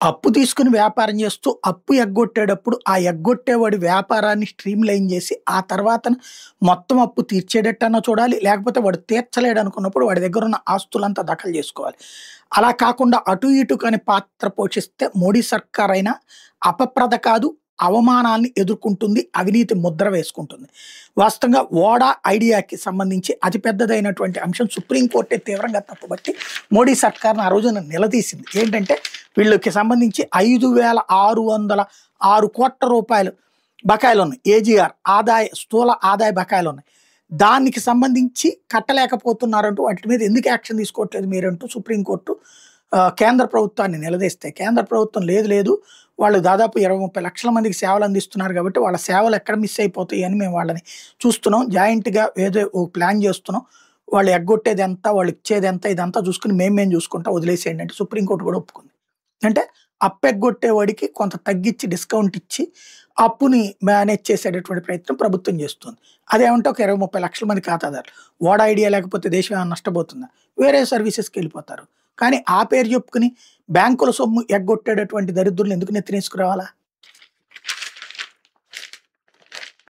అప్పు తీసుకొని వ్యాపారం చేస్తూ, అప్పు ఎగ్గొట్టేటప్పుడు, ఆ ఎగ్గొట్టేవాడి వ్యాపారాన్ని స్ట్రీమ్ లైన్ చేసి, ఆ తర్వాతన మొత్తం అప్పు తీర్చేటట్టన్నా చూడాలి. లేకపోతే వాడు తీర్చలేడనుకున్నప్పుడు వాడి దగ్గరున్న ఆస్తులంతా దఖలు జేసుకోవాలి. అలా కాకుండా అటు ఇటు కాని పాత్ర పోషిస్తే మోడీ సర్కారైనా అపప్రద కాదు, అవమానాల్ని ఎదుర్కొంటుంది, అవినీతి ముద్ర వేసుకుంటుంది. వాస్తవంగా ఓడా ఐడియాకి సంబంధించి అతి పెద్దదైనటువంటి అంశం సుప్రీం కోర్టే తీవ్రంగా తప్పుబట్టి మోడీ సర్కార్‌ని ఆ రోజున నిలదీసింది. ఏంటంటే వీళ్ళకి సంబంధించి 5,606,00,00,000 బకాయిలున్నాయి. ఏజీఆర్ స్థూల ఆదాయ బకాయిలున్నాయి. దానికి సంబంధించి కట్టలేకపోతున్నారంటూ వాటి మీద ఎందుకు యాక్షన్ తీసుకోవట్లేదు మీరంటూ సుప్రీంకోర్టు కేంద్ర ప్రభుత్వాన్ని నిలదీస్తే, కేంద్ర ప్రభుత్వం లేదు వాళ్ళు దాదాపు 20-30 లక్షల మందికి సేవలు అందిస్తున్నారు కాబట్టి వాళ్ళ సేవలు ఎక్కడ మిస్ అయిపోతాయి అని మేము వాళ్ళని చూస్తున్నాం. జాయింట్‌గా ఏదో ఓ ప్లాన్ చేస్తున్నాం. వాళ్ళు ఎగ్గొట్టేది ఎంత, వాళ్ళు ఇచ్చేది ఎంత ఇదంతా చూసుకొని మేము చూసుకుంటా వదిలేసేయండి అంటే సుప్రీంకోర్టు కూడా ఒప్పుకుంది. అంటే అప్పెగ్గొట్టేవాడికి కొంత తగ్గించి డిస్కౌంట్ ఇచ్చి అప్పుని మేనేజ్ చేసేటటువంటి ప్రయత్నం ప్రభుత్వం చేస్తుంది. అదేమంటే ఒక 20-30 లక్షల మంది ఖాతాదారులు. ఓడ ఐడియా లేకపోతే దేశం ఏమైనా నష్టపోతుందా? వేరే సర్వీసెస్‌కెళ్ళిపోతారు. కానీ ఆ పేరు చెప్పుకొని బ్యాంకుల సొమ్ము ఎగ్గొట్టేటటువంటి దరిద్రులను ఎందుకు నెత్తినేసుకురావాలా?